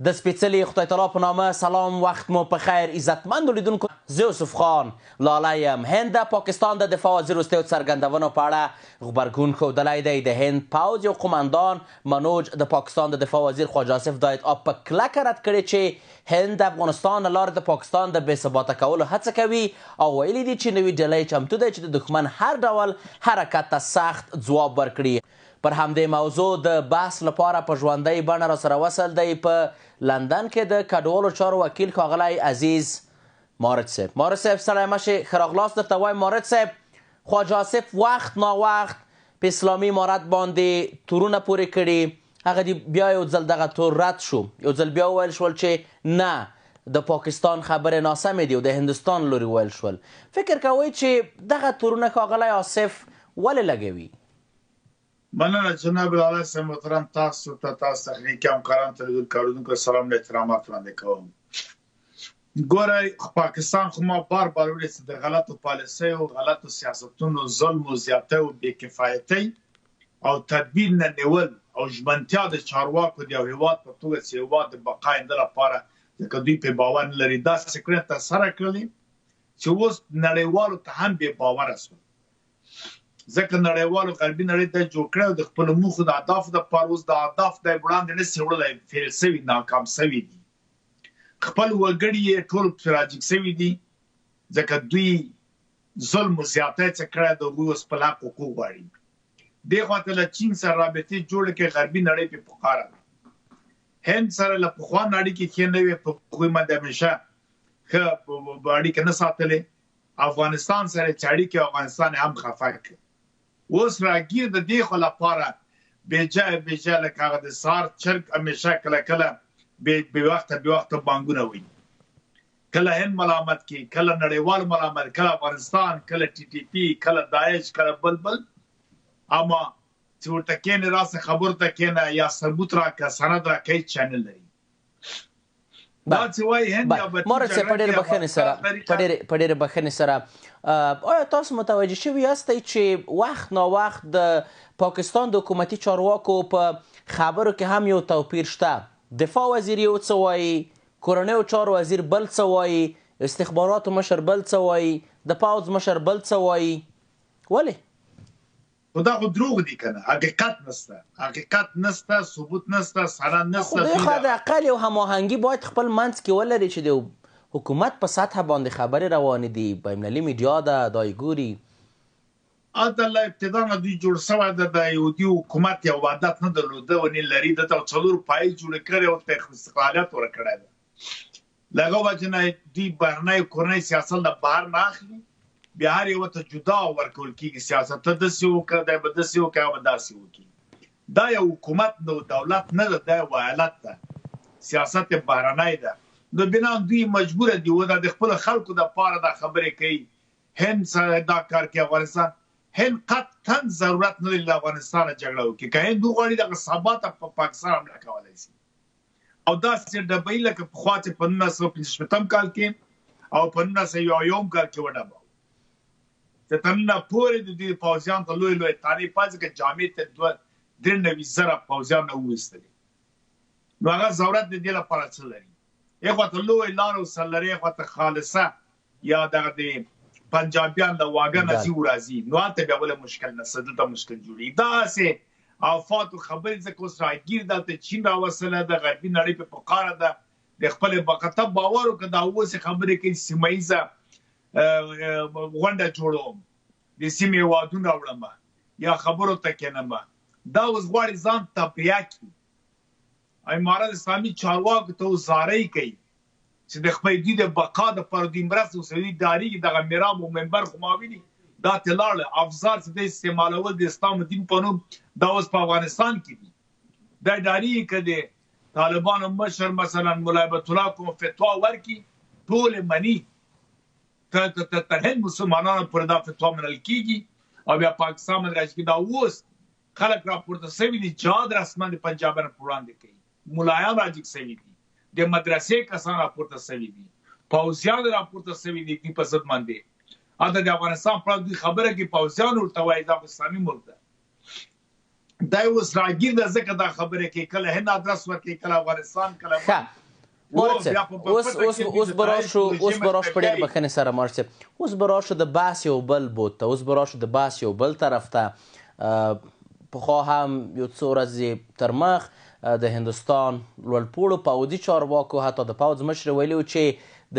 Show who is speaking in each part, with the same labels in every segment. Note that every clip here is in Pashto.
Speaker 1: د سپېڅلي خدای تعالی په نامه سلام، وخت مو په خیر. عزتمندو لیدونکو، زه یوسف خان لالی یم. هند د پاکستان د دفاع وزیر وروستیو څرګندونو په اړه غبرګون ښودلی دی. د هند پوځ یو قماندان منوج د پاکستان د دفاع وزیر خواجه آصف دایت په کلکه رد کړی چې هند د افغانستان له لارې د پاکستان د بې ثباته کولو هڅه کوي او ویلي دي چې نوي ډلۍ چمتو دی چې د دښمن هر ډول حرکت ته سخت ځواب ورکړي. پر همدې موضوع د بحث لپاره په ژوندۍ بڼه راسره وصل دی په لندن کې د کډوالو چارو وکیل ښاغلی عزیز مارج صاحب. مارج صاحب سلام مشې، ښه راغلاست درته وایم. مارج صاحب، خواجه آصف وخت ناوخت په اسلامي امارت باندې تورونه پورې کړي، هغه دې بیا یو ځل دغه تور رد شو، یو ځل بیا وویل شول چې نه د پاکستان خبرې ناسمې دي او د هندوستان لوري ویل شول. فکر کوئ چې دغه تورونه ښاغلی آصف ولې لګوي؟
Speaker 2: مننه جناب العالی صاحب محترم، تاسو ته تاسو تخنیکي همکارانو ته لیدونکو سلام له احترامات وړاندې کوم. ګورئ، پاکستان خو ما بار ویلي چې د غلطو پالیسیو، غلطو سیاستونو، ظلم و زیاتۍ او بېکفایتۍ او تدبیر نه نیول او ژمنتیا د چارواکو د یو هېواد په توګه چې هېواد د بقا آینده لپاره ځکه دوی پرې باور نه لري، داسې کړنې ترسره کړلې چې اوس نړیوالو ته هم بې باوره شول. ځکه نړیوالو غربي نړۍ ته جوړ کړی او د خپلو موخو د اهدافو دپاره اوس د اهداف دی وړاندې نشي وړلی، فیل سوي، ناکام سوي دي. خپل وګړي یې ټول تراجیک سوي دي ځکه دوی ظلم و زیاتی څه کړی د هغوی اوس خپل حق حقوق غواړي. دې خوا ته له چین سره رابطې جوړې کړې، غربي نړۍ پرې پوښاره ده. هند سره له پخوا نه اړیکې ښې نه وې، په هغوی باندې همیشه ښه اړیکې نه ساتلې. افغانستان سره چې اړیکې افغانستان هم خفه کړ. اوس راګیر د دې خو لپاره بېجایه لکه هغه د سهار چرګ همیشه کله کله بې وخته بانګونه وي، کله هند ملامت کی، کله نړیوال ملامت، کله افغانستان، کله ټي ټي پي، کله داعش، کله بل. اما چې ورته کېنې راسه خبرو ته کېنه یا ثبوت راکړه، سند راکړه، هېڅ چا نه لري.
Speaker 1: مارج صاحب، په ډېرې بخښنې سره آیا تاسو متوجه شوي یاستئ چې وخت ناوخت د پاکستان د حکومتي چارواکو په خبرو کې هم یو توپیر شته؟ دفاع وزیر یو څه وایي، کورنیو چارو وزیر بل څه وایي، استخباراتو مشر بل څه وایي، د پوځ مشر بل څه وایي. ولې؟
Speaker 2: خو دا خو دروغ دي که نه، حقیقت نسته، ثبوت نسته، سند نسته.
Speaker 1: خو دوی خو د اقل یو هماهنګي باید خپل منځ کې ولري چې د حکومت په سطحه باندې خبرې روانې دي، بینالمللي میډیا ده، دا یې ګوري.
Speaker 2: هلته له ابتدا نه دوی جوړ شوی ده، د یهودي حکومت یو عادت نه درلوده او نه لري، دته 4 پایې جوړې کړې او ته استقلالیت ورکړی ده. له هغه وجې نه دوی بهرنی کورنی سیاست له بهر نه اخلي، بیا هر یوه ته جدا ورکول کېږي سیاست. ته داسې وکړه، دی به داسې وکړي، هغه به داسې وکړي. دا یو حکومت نه، دولت نه ده، دا یو ایالت ده، سیاست یې بهرنی ده. نو بنا دوی مجبوره دي و دا د خپلو خلکو دپاره دا خبرې کوي. هند سره دا کار کوي، افغانستان، هند قطعا ضرورت نه لري له افغانستانه جګړه وکړي. که هند وغواړي دغه ثبات په پاکستان حمله کولی شي او داسې ډبوي لکه پخوا چې په 1965 کال کې او په 1901 کال کې وډباوه چې تر ننه پورې د دوی پوځیانو ته لوی تانې پاتې که جامع ته 93,000 پوځیان وویستلي. نو هغه ضرورت د دې لپاره څه لري؟ یو خوا ته لوی لار ورسره لري، یو خوا ته خالصه یا دغه د پنجابیان له واګه نه ځي وراځي، نو هلته بیا بله مشکل نشته، دلته مشکل جوړېږي. داسې آفات و خبرې ځکه اوس راګیر دلته چین راوصله ده، غربي نړۍ پرې پوښاره ده، د خپلې بقته باور وکړه دا اوسې خبرې کوي، سیمه ییزه غونډه جوړوم، د سیمې هېوادونه وړم یا خبرو ته کېنم. دا اوس غواړي ځان تبعیه کړي. امارت اسلامي چارواکو ته اوس زارۍ کوي چې د خپل دوی د بقا دپاره دوی مرسته وکړي. دوی ډارېږي، دغه میراب او منبر خو ما ویني دا ترې لاړه، افزار چې دی استعمالول د اسلام دین په نوم، دا اوس په افغانستان کې دي. دا ډارېږي که د طالبانو مشر مثلا ملا هیبت الله کوم فتوا ورکړي، ټول یې مني، تر هند مسلمانانو پورې دا فتوا منل کېږي او بیا پاکستان باندې راشي. دا اوس خلک راپورته سوي دي، جهاد رسما د پنجابیانو په وړاندې کوي، ملایان راجګ سوي دي، د مدرسې کسان راپورته سوي دي، پوځیان راپورته سوي دي دوی په ضد باندې. هلته د افغانستان په اړه دوی خبره کوي، پوځیان ورته وایي دا اسلامي ملک ده. دا اوس راګیر ده ځکه دا خبره کوي کله هند ادرس ورکوي کله افغانستان کله
Speaker 1: مارچ اوس به راشو په ډېر بخښنې سره مارچ اوس به راشو د بحث یو بل بود ته اوس به راشو د بحث یو بل طرف ته پخوا هم یو څو ورځې تر مخ د هندوستان لوړپوړو پوځي چارواکو حتی د پوځ مشر ویلي و چې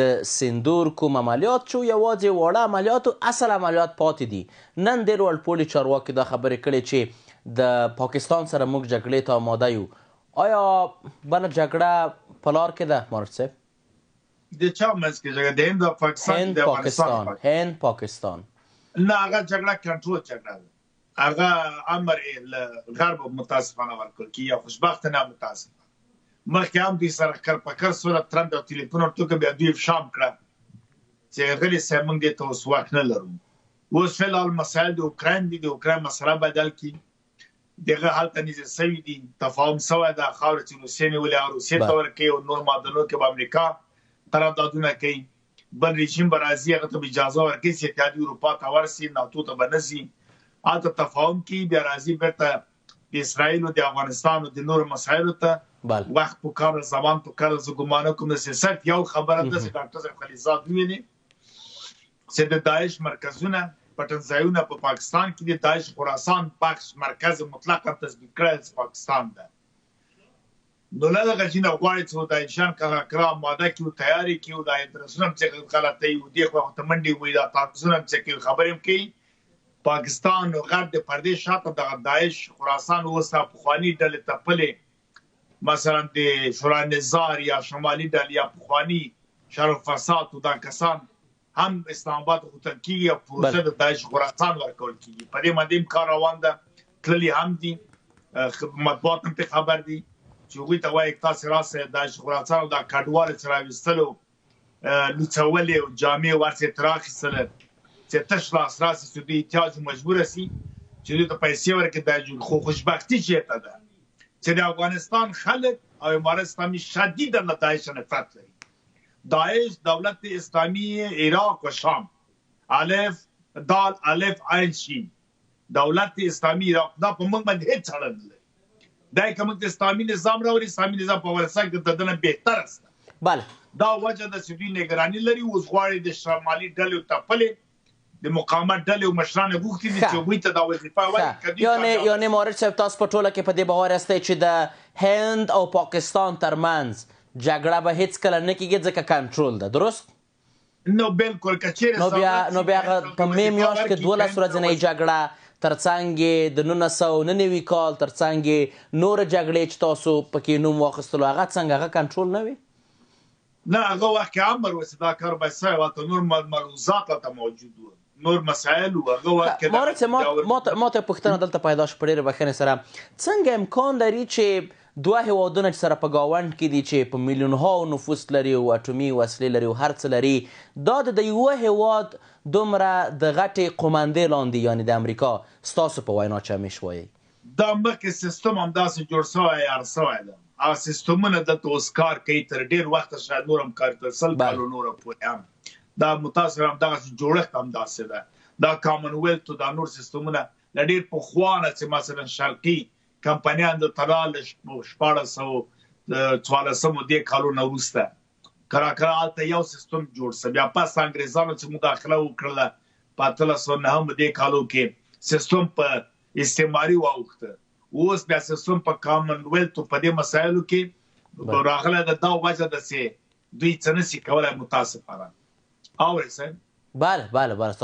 Speaker 1: د سندور کوم عملیات شو یوازې واړه عملیات او اصل عملیات پاتې دي نن ډېر لوړپوړي چارواکي دا خبرې کړې چې د پاکستان سره موږ جګړې ته آماده یو آیا بله جګړه په لار کې ده مارچ صاحب
Speaker 2: د چا منځ کې جګړه د هند او پاکستان د افغانستان
Speaker 1: هند پاکستان
Speaker 2: نه هغه جګړه کنټرول جګړه ده هغه امر له غرب متاسفانه ورکړل کی یا خوشبختانه متاسفانه مخکې هم دوی سره کار په کار سره ترند او ټلیفون ورته بیا دوی شام کړه چې غلی سیمنګ دې ته اوس وخت نه لرو اوس فعلال مسایل د اوکراین دي د اوکراین مسله بدل کی دغه حالت نيزه سوي دي تفاهم سوا د خاور چې روسیې نیولې او روسیې ته ورکې او نور مادنو کې په امریکا قراردادونه کوي بل رژیم برازي هغه ته اجازه ورکړي چې اتحادیه اروپا ته ورسي ناتو ته بنسي اته تفاهم کې بیا راځي بیرته د اسرائیل او د افغانستان او د نور مسایلو ته وخت په کار زمان په کار ز ګمانه کوم د سیاست یو خبره ده چې ډاکټر خلیزاد ویلي چې د داعش مرکزونه پټنځایونه په پاکستان کې د داعش خراسان بخش مرکز مطلقاً تثبیت کړل پاکستان ده نو له غجینه غواړي چې د انشان کارا ماده کې تیاری کې د درسونم چې غلطي و دی خو ته منډي وي دا تاسو هم چې خبرم کوي پاکستان او غرب د پردې شاته د داعش خراسان وسه پخوانی ډلې تپلې مثلا د شورا نظار یا شمالي ډلې یا پخوانی شرف فساد او دا کسان هم اسلام آباد او ترکیه او پروسه د داعش خراسان ورکول کیږي په دې باندې کار روان ده تللی هم دي مطبوعات هم په خبر دي چې وګړي ته وایي تاسو راسه داعش خراسان او د کډوال سره وستلو لڅولې او جامع ورته تراخي سره چې تشلا اساسي سودي احتیاج مجبور سي چې د پیسې ورکې د خو خوشبختی چیرته ده چې د افغانستان خلک او امارات اسلامي شدید د داعش نفرت لري داعش دولت اسلامی عراق و شام الف دال الف عین شین دولت اسلامی عراق دا په موږ باندې هیڅ اړه نه لري دا کوم د اسلامي نظام راوړي اسلامي نظام په ورسره کې دنه بهتر است
Speaker 1: بله
Speaker 2: دا وجه د سودي نگرانی لري اوس غواړي د شمالي ډلې تپلې د مقاومت ډلې او مشران غوښتي دي چې وي ته دا وظیفه ورکړي
Speaker 1: یعنی مورد صاحب تاسو په ټوله کې په دې باور یاستئ چې د هند او پاکستان ترمنځ جګړه به هیڅ کله نه کېږي ځکه کنټرول ده درست
Speaker 2: نو بالکل کچېرې
Speaker 1: نو بیا په مې میاشت کې 12 ورځې جګړه ترڅنګ د 1999 کال ترڅنګ نور جګړې چې تاسو پکې نوم واخیستلو هغه څنګه هغه کنټرول نه وي
Speaker 2: نه هغه وخت امر وسه دا کار به سوي او نور ملحوظات ته موجود وو نور مسائل هغه وخت
Speaker 1: ماته پوښتنه دلته پیدا شو په ډېرې بخښنې سره څنګه امکان لري چې دوه هیوادونه چې سره په ګاونډ کې دي چې په میلیونها نفوس لري او اټومي وسلې لري او هر څه لري دا د یوه هیواد دومره د غټې قومندې لاندې یعنې د امریکا ستاسو په وینا چې همیش وایي
Speaker 2: دا مخکې سیستم همداسې جوړ سوی ارسوی ده هغه سیستمونه دلته اوس کار کوي تر ډېر وخته شاید نور هم کار کوي 100 کالو نوره پورې هم دا متاثر همدغسې جوړښت همداسې ده دا کامن ویلت دا نور سیستمونه له ډېر پخوانه چې مثلا شرقي کمپنیان د ترال 1414 دې کالونو وروسته کراکرا هلته یو سیستم جوړ سو بیا پس انګریزانو چې مداخله وکړله په 1809 دې کالو کې سیستم په استعماري واوښته اوس بیا سیستم په کامن ویلت په دې مسایلو کې راغله دا وجه ده چې دوی څه نشي کولای متاسفانه اورئ صاحب
Speaker 1: بله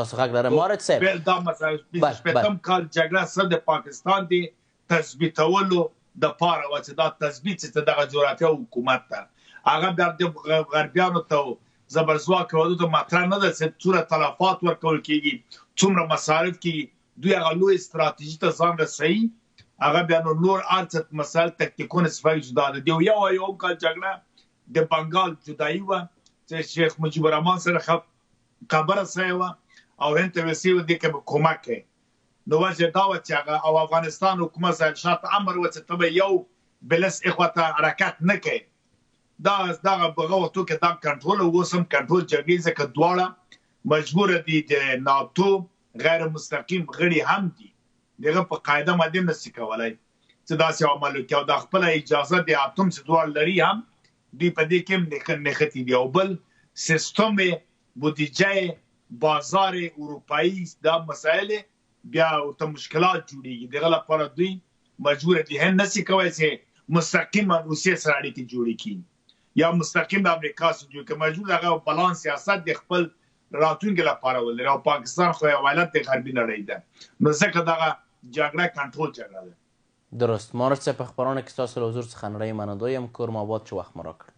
Speaker 1: تاسو غږ لرم مارد صاحب
Speaker 2: دا مسایل شپږم کال جګړه سره د پاکستان دی تثبیتولو د پاره و چې دا تثبیت چې دغه جغرافیه حکومت ته هغه بیا د غربیانو ته زبرځواک ودو ته مطرح نه ده چې څومره تلفات ورکول کېږي څومره مصارف کېږي دوی هغه لوی استراتیژي ته ځان رسوي هغه بیا نور ارڅ مسایل تکتیکونه صفای جدا ده یو کال جګړه د بنګال جدایي وه چې شیخ مجیب الرحمن سره خبره سوې وه او هند ته ویسي و دې کې به کومک کوي نو وجه دا و چې هغه او افغانستان حکومت سره شاته امر و چې ته به یو بلس اخواته حرکت نه کوي دا دغه بغه وختو کې دا کنټرول اوس هم کنټرول جګړې ځکه دواړه مجبور دي د ناتو غیر مستقیم غړي هم دي دغه په قاعده باندې نشي کولای چې داسې عمل وکړي او د خپله اجازه د اتم چې دواړه لري هم دوی په دې کې هم نښتي دي. او بل سیستم بودیجه بازار اروپایي دا مسایل بیا ورته مشکلات جوړېږي. دغه لپاره دوی مجبور دي هند نشي کولی چې مستقیم روسیې سره اړیکې جوړې کړي یا مستقیم د امریکا سره جوړ کړي. مجبور هغه بالانس سیاست د خپل راتلونکي لپاره ولري. او پاکستان خو یو ایالت د غربي نړۍ ده، نو ځکه دغه جګړه کنټرول جګړه ده.
Speaker 1: درست. مارج صاحب، په خبرونه کې ستاسو له حضور څخه نړۍ منندوی یم. کور مو آباد چې وخت مو راکړ.